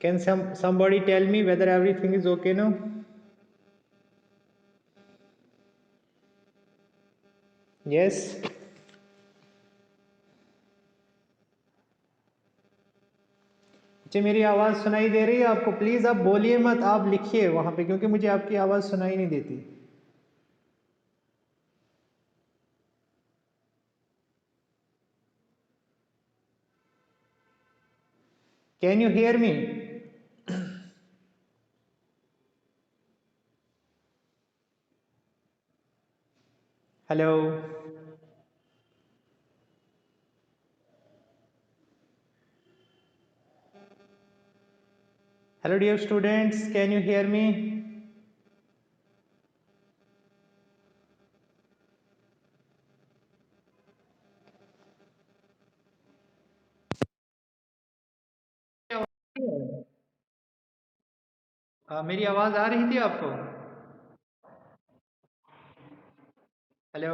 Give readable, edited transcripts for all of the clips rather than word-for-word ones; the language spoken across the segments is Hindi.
Can somebody tell me whether everything is okay now? Yes. अच्छा, मेरी आवाज़ सुनाई दे रही है आपको? प्लीज़ आप बोलिए मत, आप लिखिए वहाँ पे, क्योंकि मुझे आपकी आवाज़ सुनाई नहीं देती। Can you hear me? Hello. Hello dear students, can you hear me? मेरी आवाज़ आ रही थी आपको? हेलो।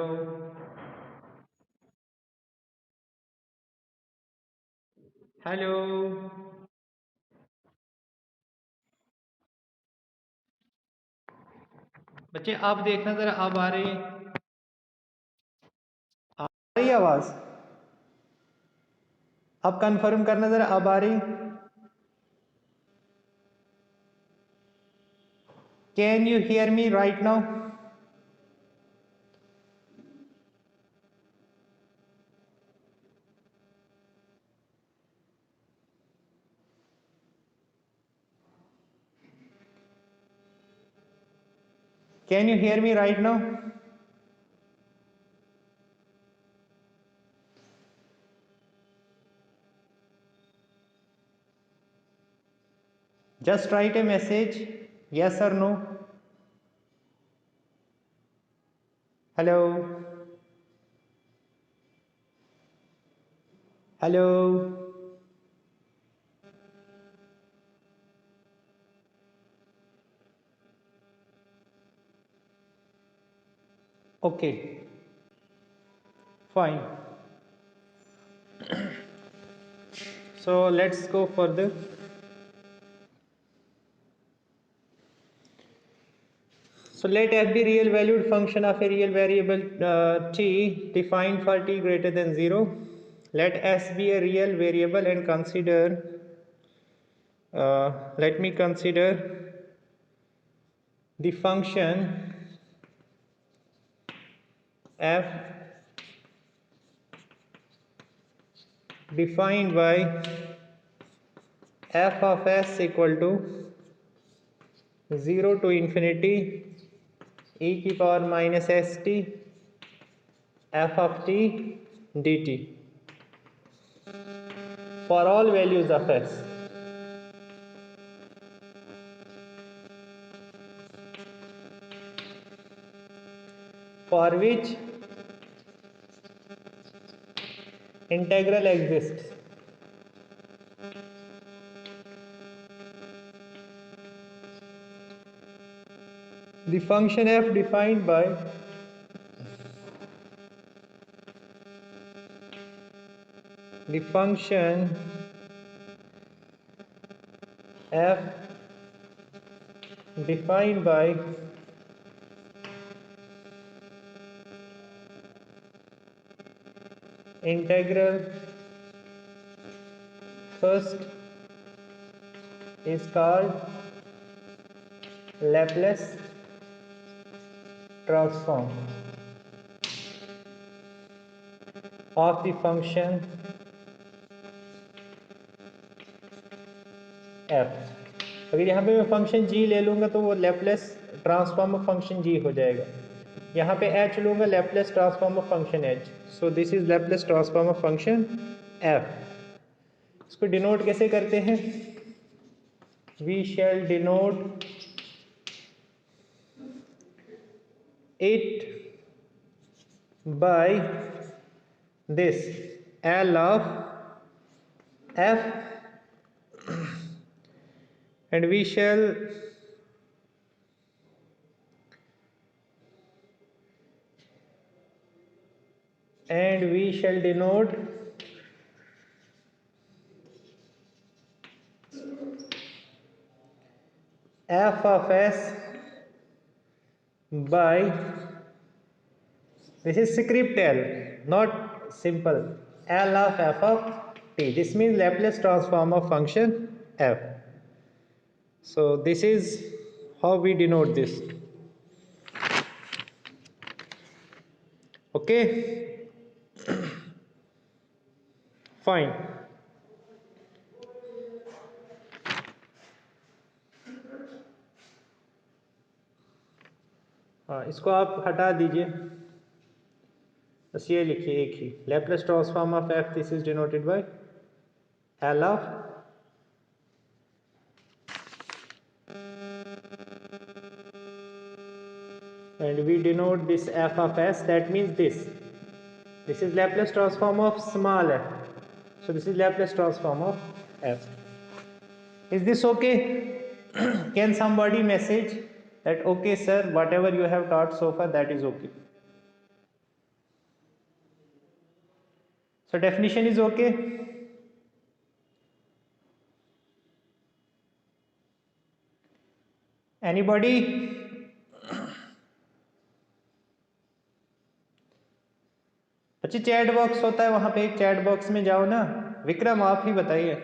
हेलो। बच्चे आप देखना ज़रा, अब आ रही है आवाज़? अब कंफर्म करना ज़रा, अब आ रही? Can you hear me right now? Can you hear me right now? Just write a message, yes or no. Hello. Hello. Okay, fine. So let's go further. So let f be real valued function of a real variable t defined for t greater than 0. Let s be a real variable and consider, let me consider the function f defined by f of s equal to 0 to infinity e की power minus s T f of t dt for all values of s. For which integral exists. The function f defined by the function f defined by integral first is called Laplace transform of the function f. अगर यहाँ पे मैं फंक्शन g ले लूँगा तो वो Laplace transform of function g हो जाएगा। यहाँ पे h लूँगा, Laplace transform of function h. So this is Laplace transform of function f. इसको डिनोट कैसे करते हैं? We shall denote it by this L of f, and we shall denote f of s by, this is script L, not simple, L of f of t. This means Laplace transform of function f. So this is how we denote this. Okay, fine. हाँ, इसको आप हटा दीजिए, बस ये लिखिए एक ही, Laplace transform of f, this is denoted by L of and we denote this f of s, that means this is Laplace transform of small f, so this is Laplace transform of f. Is this okay? Can somebody message that okay sir, whatever you have taught so far, that is okay? So definition is okay. Anybody? बच्चे चैट बॉक्स होता है वहां पे, एक चैट बॉक्स में जाओ ना। विक्रम आप ही बताइए।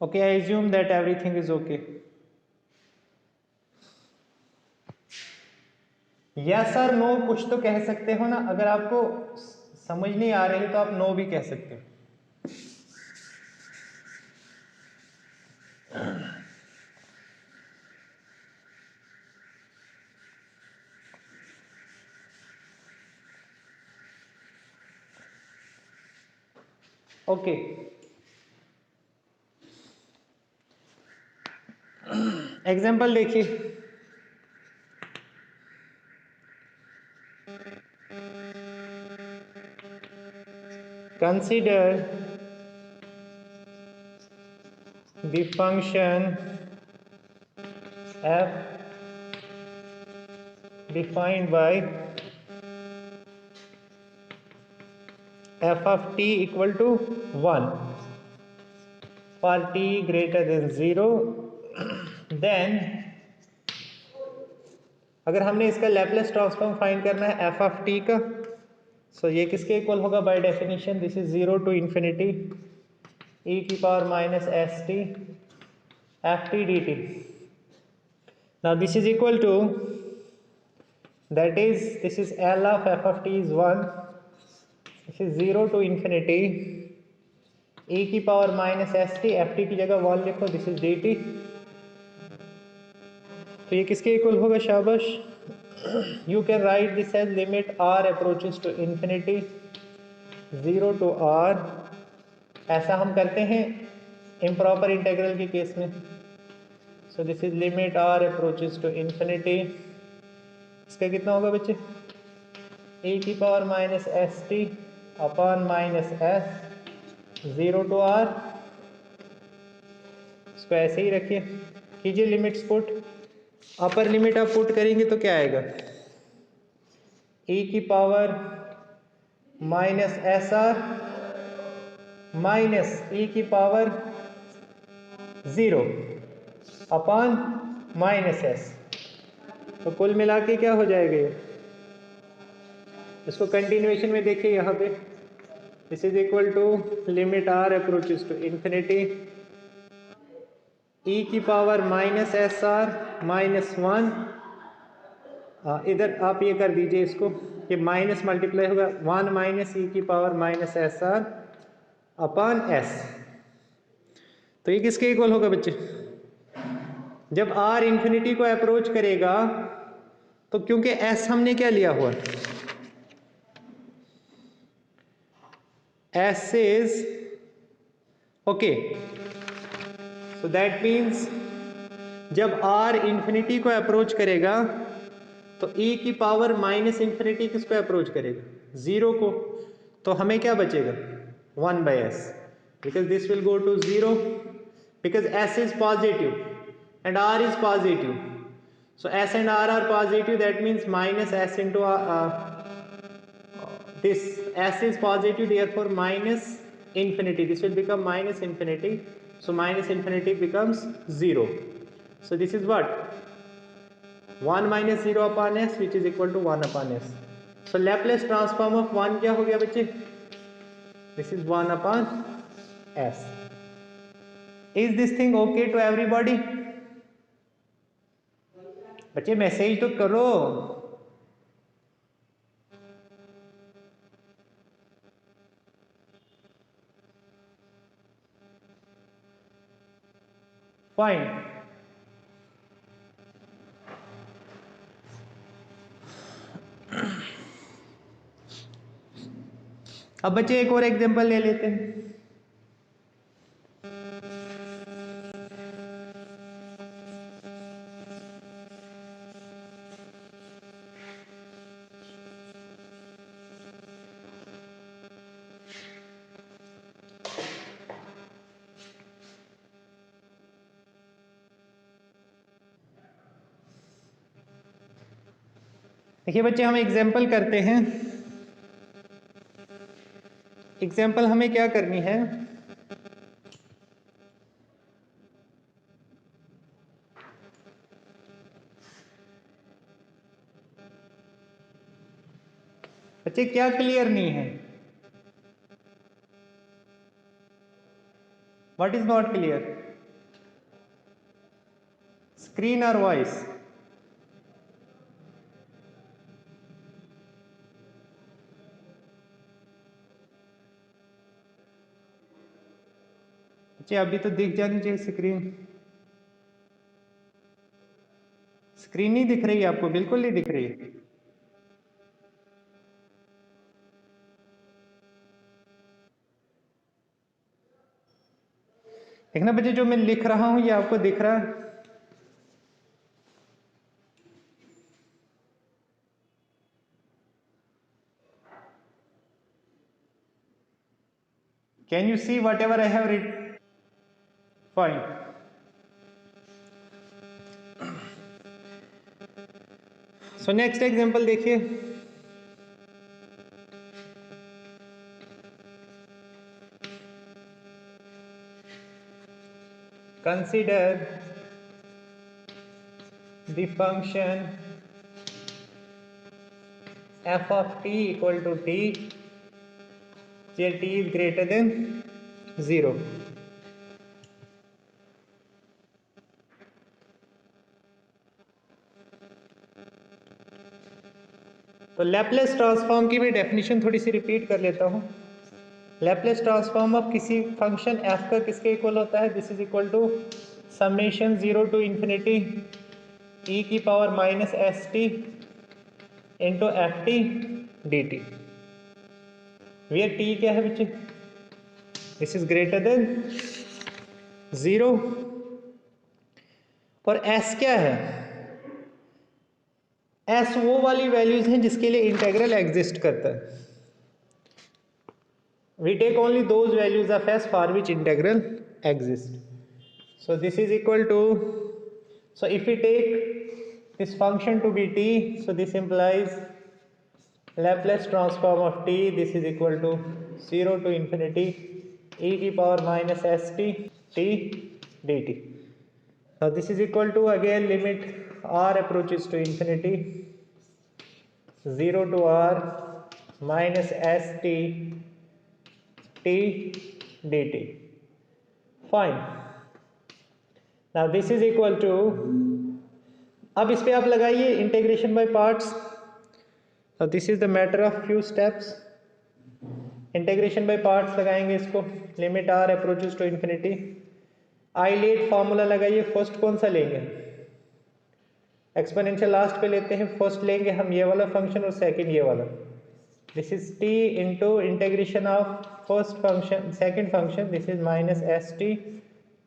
Okay, I assume that everything is okay. Yes or no कुछ तो कह सकते हो ना, अगर आपको समझ नहीं आ रही तो आप नो भी कह सकते हो। ओके, एग्जाम्पल देखिए। Consider the function f defined by f of t equal to 1 for t greater than 0, then अगर हमने इसका लैपलेस ट्रांसफॉर्म फाइंड करना है f of t का, सो ये किसके इक्वल होगा by definition? This is 0 to infinity e की power minus s t f t d t. Now this is equal to, that is this is L of f of t is 1, this is 0 to infinity e की power minus s t, f t की जगह 1 लिखो, दिस इज डी टी। तो ये किसके इक्वल होगा? शाबाश। You can write this as limit r approaches to infinity 0 to r। ऐसा हम करते हैं इम्प्रॉपर इंटीग्रल के केस में। सो this is limit r approaches to infinity, इसका कितना होगा बच्चे? e की power minus s t upon minus s 0 to r। इसको ऐसे ही रखिए, कीजिए लिमिट्स पुट। अपर लिमिट आप पुट करेंगे तो क्या आएगा? e की power minus S R minus e की पावर 0 अपॉन माइनस एस। तो कुल मिला के क्या हो जाएगा ये? इसको कंटिन्यूएशन में देखिए यहाँ पे, this is equal to limit r approaches to infinity e की power minus S R minus 1। इधर आप ये कर दीजिए इसको कि माइनस मल्टीप्लाई होगा 1 माइनस e की power minus S R upon S. तो ये किसके इक्वल होगा बच्चे? जब r इंफिनिटी को अप्रोच करेगा तो क्योंकि s हमने क्या लिया हुआ, s is okay, so that means जब r इंफिनिटी को अप्रोच करेगा तो e की पावर माइनस इंफिनिटी किसको अप्रोच करेगा? 0 को। तो हमें क्या बचेगा? 1 by s, because this will go to 0 because s is positive and r is positive, So s and r are positive, that means minus s into this s is positive, therefore minus infinity, this will become minus infinity, so minus infinity becomes 0. So this is what 1 minus 0 upon s, which is equal to 1 upon s. So Laplace transform of 1 क्या हो गया बच्चे? This is 1 upon s. Is this thing okay to everybody? बच्चे मैसेज तो करो. Fine. अब बच्चे एक और एग्जांपल ले लेते हैं. देखिए बच्चे, हम एग्जाम्पल करते हैं. एग्जाम्पल हमें क्या करनी है? बच्चे क्या क्लियर नहीं है? What is not clear? Screen और वॉइस? अभी तो दिख जानी चाहिए स्क्रीन. स्क्रीन नहीं दिख रही है आपको? बिल्कुल नहीं दिख रही है. देखना बच्चे, जो मैं लिख रहा हूं ये आपको दिख रहा है? Can you see whatever I have written? Fine. So next example देखिए. Consider the function f of t equal to t where t is greater than 0. तो लैपलेस ट्रांसफॉर्म की मैं डेफिनेशन थोड़ी सी रिपीट कर लेता हूँ. लैपलेस ट्रांसफॉर्म ऑफ किसी फंक्शन f का किसके इक्वल होता है? This is equal to summation 0 to infinity e की power minus s t into f t d t. Where t क्या है बच्चे? This is greater than 0. और s क्या है? s वो वाली वैल्यूज हैं जिसके लिए इंटेग्रल एग्जिस्ट करता है. We take only those values of s for which integral exists. So this is equal to, so if we take this function to be t, so this implies Laplace transform of t, this is equal to 0 to infinity e की power minus st t dt. Now this is equal to, again limit r approaches to infinity 0 to r minus st t dt. Fine. Now this is equal to, अब इस पे आप लगाइए integration by parts. So this is the matter of few steps. Integration by parts लगाएंगे इसको. Limit r approaches to infinity. ILATE formula लगाइए. फर्स्ट कौन सा लेंगे? एक्सपोनेंशियल लास्ट पे लेते हैं. फर्स्ट लेंगे हम ये वाला फंक्शन और सेकंड ये वाला. This is t into integration of first function, second function. This is minus st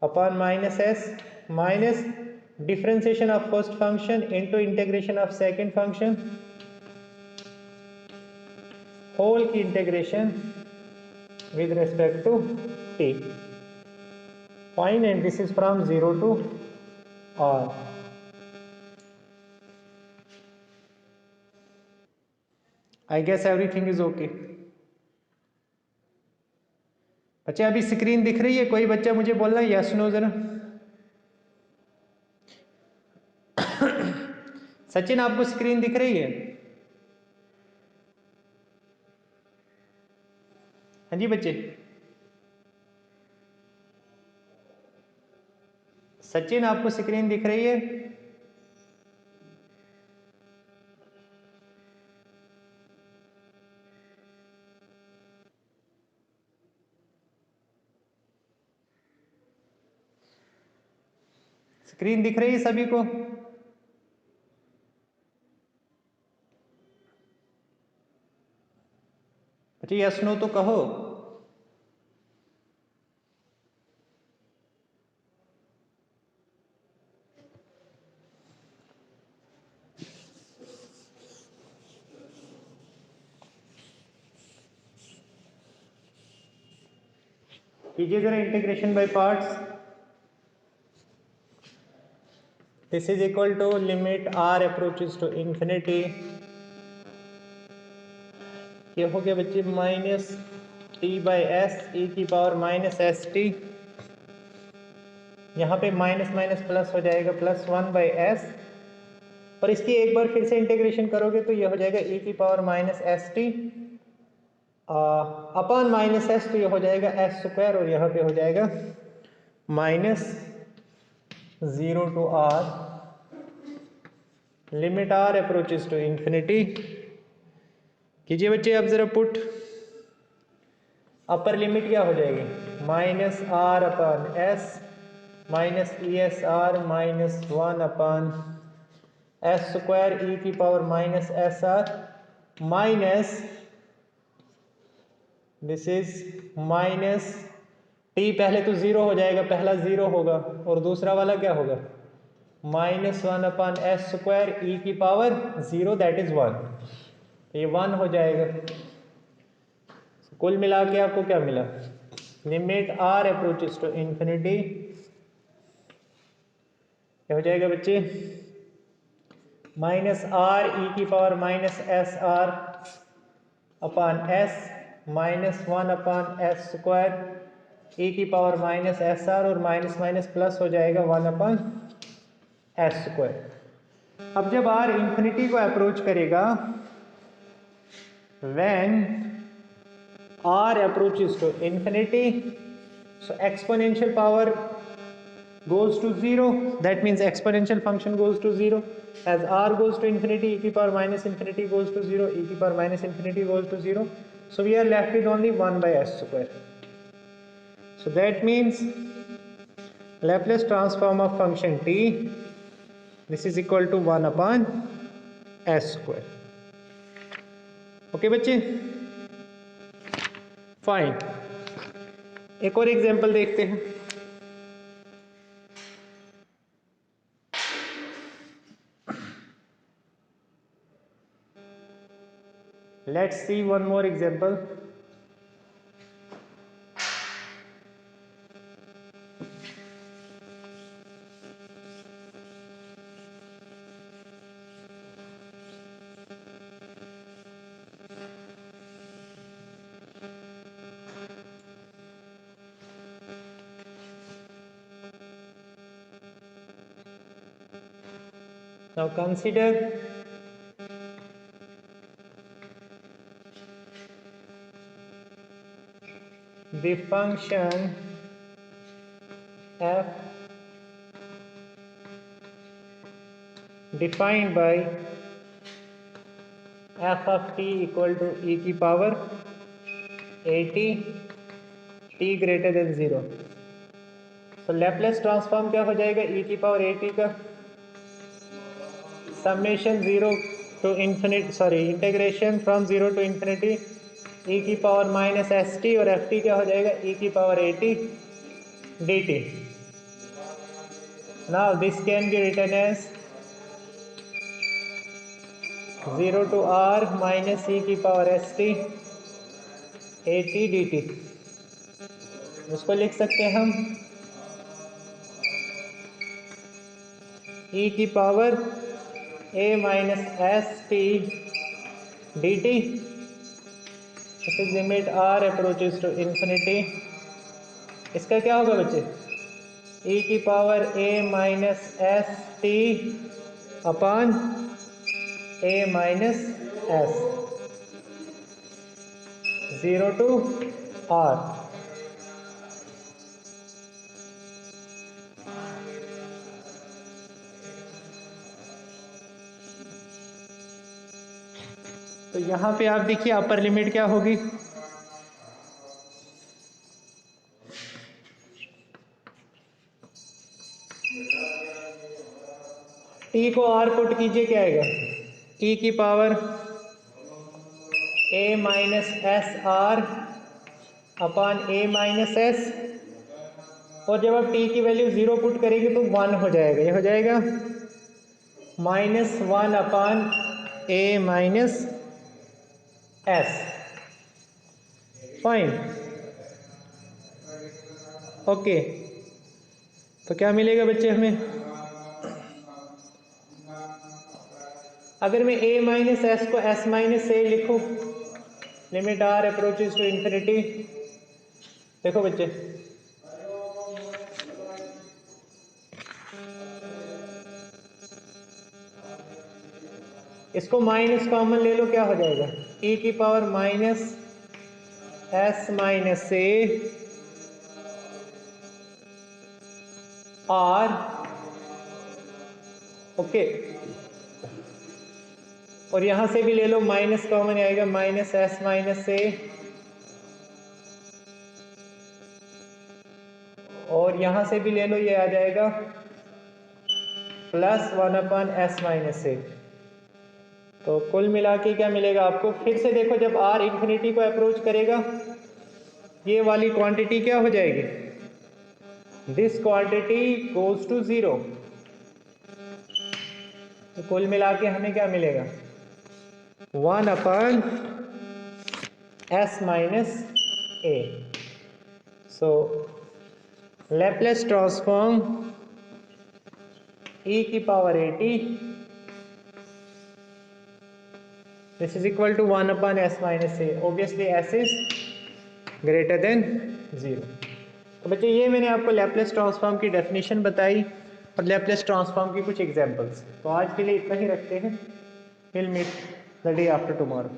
upon minus s minus differentiation of first function into integration of second function, whole की integration with respect to t. Fine, and this is from 0 to r. I guess everything is okay. बच्चे अभी स्क्रीन दिख रही है? कोई बच्चा मुझे बोलना यस नो जरा। सचिन आपको स्क्रीन दिख रही है? हाँ जी बच्चे। सचिन आपको स्क्रीन दिख रही है? स्क्रीन दिख रही है सभी को? बच्चे यस नो तो कहो। कीजिए जरा integration by parts. This is equal to limit r approaches to infinity. ये हो गया बच्चे minus t by s e की पावर माइनस एस टी। यहाँ पे माइनस माइनस प्लस हो जाएगा, प्लस 1 बाई एस। और इसकी एक बार फिर से इंटीग्रेशन करोगे तो ये हो जाएगा ई की power minus s t upon minus s, तो ये हो जाएगा एस स्क्वायर, और यहाँ पे हो जाएगा minus 0 to r limit are approaches to infinity. कीजिए बच्चे अब जरा पुट। अपर लिमिट क्या हो जाएगी? Minus R upon S minus e S are minus 1 upon S square e की power minus S R minus this is minus T, पहले तो जीरो हो जाएगा, पहला जीरो होगा, और दूसरा वाला क्या होगा? Minus 1 upon S square e की पावर 0 दैट इज 1। ये 1 हो जाएगा। कुल मिला के आपको क्या मिला? Limit are approaches to infinity क्या हो जाएगा बच्चे? माइनस आर ई की power minus S R upon S minus 1 upon S square e की पावर माइनस एस आर, और माइनस माइनस प्लस हो जाएगा 1 अपॉन एस स्क्वायर। अब जब आर इंफिनिटी को अप्रोच करेगा, when r approaches to infinity, so exponential power goes to 0, that means exponential function goes to 0. As r goes to infinity, e की power minus infinity goes to 0, e की power minus infinity goes to 0, so we are left with only 1 by s square. So that means Laplace transform of function t, this is equal to 1 upon s square. okay बच्चे, फाइन। एक और एग्जांपल देखते हैं। Let's see one more example. Now consider the function f defined by f of t equal to e की power at t greater than 0। तो लैपलेस ट्रांसफॉर्म क्या हो जाएगा? e की पावर at का summation 0 to infinity, sorry integration from 0 to infinity e की पावर माइनस एस टी, और एफ टी क्या हो जाएगा? e की power at dt। Now this can be written as 0 to r minus e की power s t at dt। इसको लिख सकते हैं हम e की power a minus s t dt, this is limit r approaches to infinity, इसका क्या होगा बच्चे, e की power a minus s t upon a minus s, 0 to r। तो यहाँ पे आप देखिए अपर लिमिट क्या होगी, t को r पुट कीजिए, क्या आएगा, e की power a minus S R upon a minus S, और जब आप t की वैल्यू 0 पुट करेंगे तो 1 हो जाएगा, ये हो जाएगा -1 upon a minus s. Fine, okay. तो क्या मिलेगा बच्चे हमें, अगर मैं a माइनस एस को s माइनस ए लिखूं, limit r approaches to infinity, देखो बच्चे इसको माइनस कॉमन ले लो, क्या हो जाएगा, e की power minus S minus A R, okay. और यहां से भी ले लो, माइनस कॉमन आएगा, माइनस एस माइनस ए, और यहां से भी ले लो, ये आ जाएगा +1 अपॉन एस माइनस ए। तो कुल मिला के क्या मिलेगा आपको, फिर से देखो, जब r इंफिनिटी को अप्रोच करेगा ये वाली क्वांटिटी क्या हो जाएगी, दिस क्वांटिटी गोज टू 0। तो कुल मिला के हमें क्या मिलेगा, 1 अपॉन एस माइनस ए। सो लैप्लेस ट्रांसफॉर्म e की power 80, this is equal to 1 upon s minus a, obviously s is greater than 0। तो बच्चे ये मैंने आपको लैप्लेस ट्रांसफॉर्म की डेफिनेशन बताई और लैप्लेस ट्रांसफॉर्म की कुछ एग्जांपल्स। तो आज के लिए इतना ही रखते हैं, will meet the day after tomorrow.